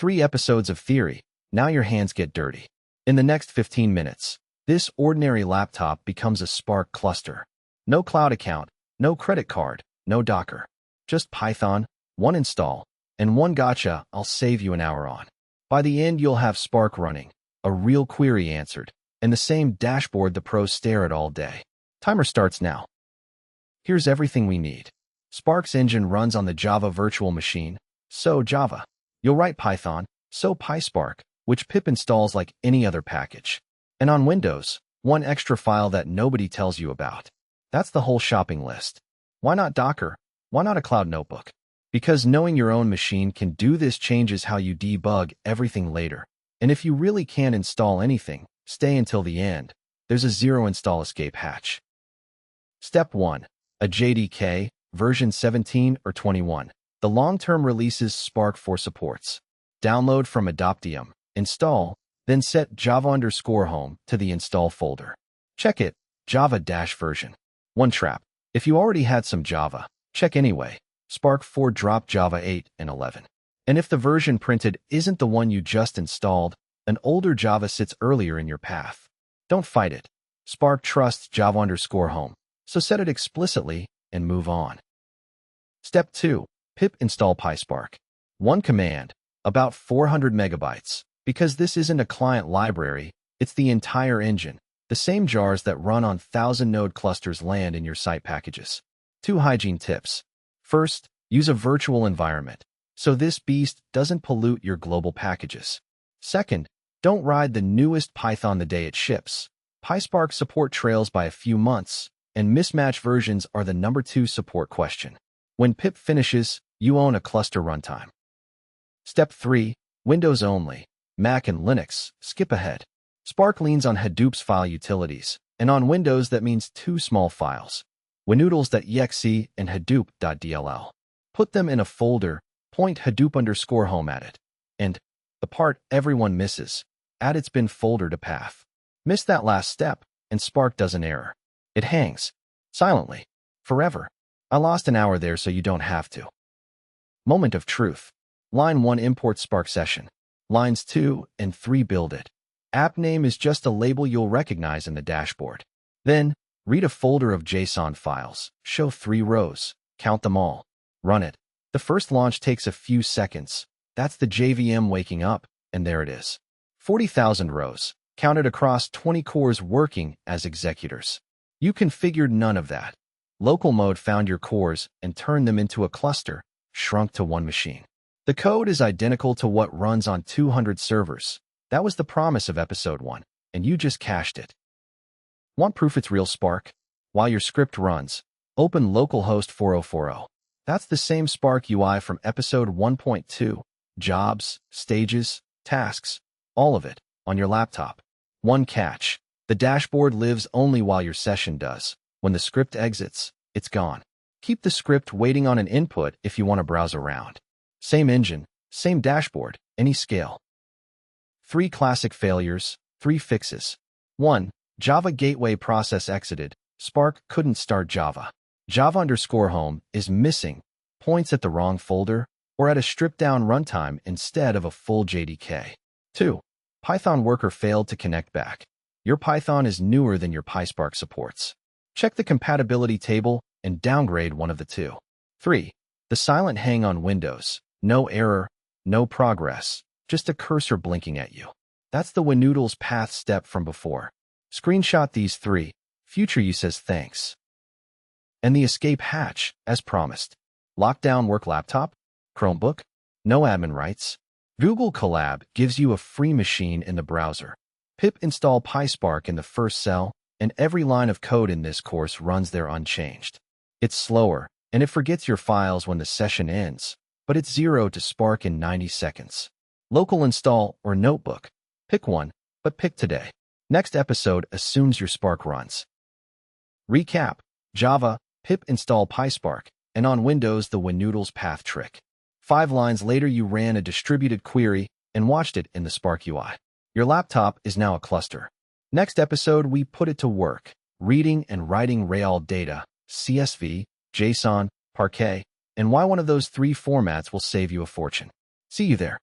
3 episodes of theory, now your hands get dirty. In the next 15 minutes, this ordinary laptop becomes a Spark cluster. No cloud account, no credit card, no Docker. Just Python, one install, and one gotcha I'll save you an hour on. By the end, you'll have Spark running, a real query answered, and the same dashboard the pros stare at all day. Timer starts now. Here's everything we need. Spark's engine runs on the Java virtual machine, so Java. You'll write Python, so PySpark, which pip installs like any other package. And on Windows, one extra file that nobody tells you about. That's the whole shopping list. Why not Docker? Why not a cloud notebook? Because knowing your own machine can do this changes how you debug everything later. And if you really can't install anything, stay until the end. There's a zero install escape hatch. Step 1. A JDK, version 17 or 21. The long-term releases Spark 4 supports. Download from Adoptium, install, then set Java_home to the install folder. Check it, Java-version. One trap. If you already had some Java, check anyway. Spark 4 dropped Java 8 and 11. And if the version printed isn't the one you just installed, an older Java sits earlier in your path. Don't fight it. Spark trusts Java_home, so set it explicitly and move on. Step 2. Pip install PySpark. One command, about 400 megabytes. Because this isn't a client library, it's the entire engine. The same jars that run on 1,000-node clusters land in your site packages. 2 hygiene tips. First, use a virtual environment, so this beast doesn't pollute your global packages. Second, don't ride the newest Python the day it ships. PySpark support trails by a few months, and mismatched versions are the number 2 support question. When pip finishes, you own a cluster runtime. Step 3. Windows only. Mac and Linux, skip ahead. Spark leans on Hadoop's file utilities, and on Windows that means 2 small files, winutils.exe and hadoop.dll. Put them in a folder, point Hadoop_home at it, and, the part everyone misses, add its bin folder to path. Miss that last step, and Spark does an error. It hangs, silently, forever. I lost an hour there so you don't have to. Moment of truth. Line 1 import Spark session. Lines 2 and 3 build it. App name is just a label you'll recognize in the dashboard. Then, read a folder of JSON files. Show 3 rows. Count them all. Run it. The first launch takes a few seconds. That's the JVM waking up, and there it is. 40,000 rows, counted across 20 cores working as executors. You configured none of that. Local mode found your cores and turned them into a cluster, shrunk to one machine. The code is identical to what runs on 200 servers. That was the promise of episode 1, and you just cached it. Want proof it's real Spark? While your script runs, open localhost 4040. That's the same Spark UI from episode 1.2. Jobs, stages, tasks, all of it, on your laptop. One catch. The dashboard lives only while your session does. When the script exits, it's gone. Keep the script waiting on an input if you want to browse around. Same engine, same dashboard, any scale. 3 classic failures, 3 fixes. 1. Java gateway process exited. Spark couldn't start Java. Java_home is missing, points at the wrong folder, or at a stripped-down runtime instead of a full JDK. 2. Python worker failed to connect back. Your Python is newer than your PySpark supports. Check the compatibility table and downgrade one of the 2. 3. The silent hang on Windows. No error, no progress, just a cursor blinking at you. That's the winutils path step from before. Screenshot these 3. Future you says thanks. And the escape hatch, as promised. Lockdown work laptop? Chromebook? No admin rights? Google Colab gives you a free machine in the browser. Pip install PySpark in the first cell, and every line of code in this course runs there unchanged. It's slower, and it forgets your files when the session ends, but it's 0 to Spark in 90 seconds. Local install or notebook. Pick one, but pick today. Next episode assumes your Spark runs. Recap. Java, pip install PySpark, and on Windows the winutils path trick. 5 lines later you ran a distributed query and watched it in the Spark UI. Your laptop is now a cluster. Next episode we put it to work, reading and writing real data, CSV, JSON, Parquet, and why one of those 3 formats will save you a fortune. See you there.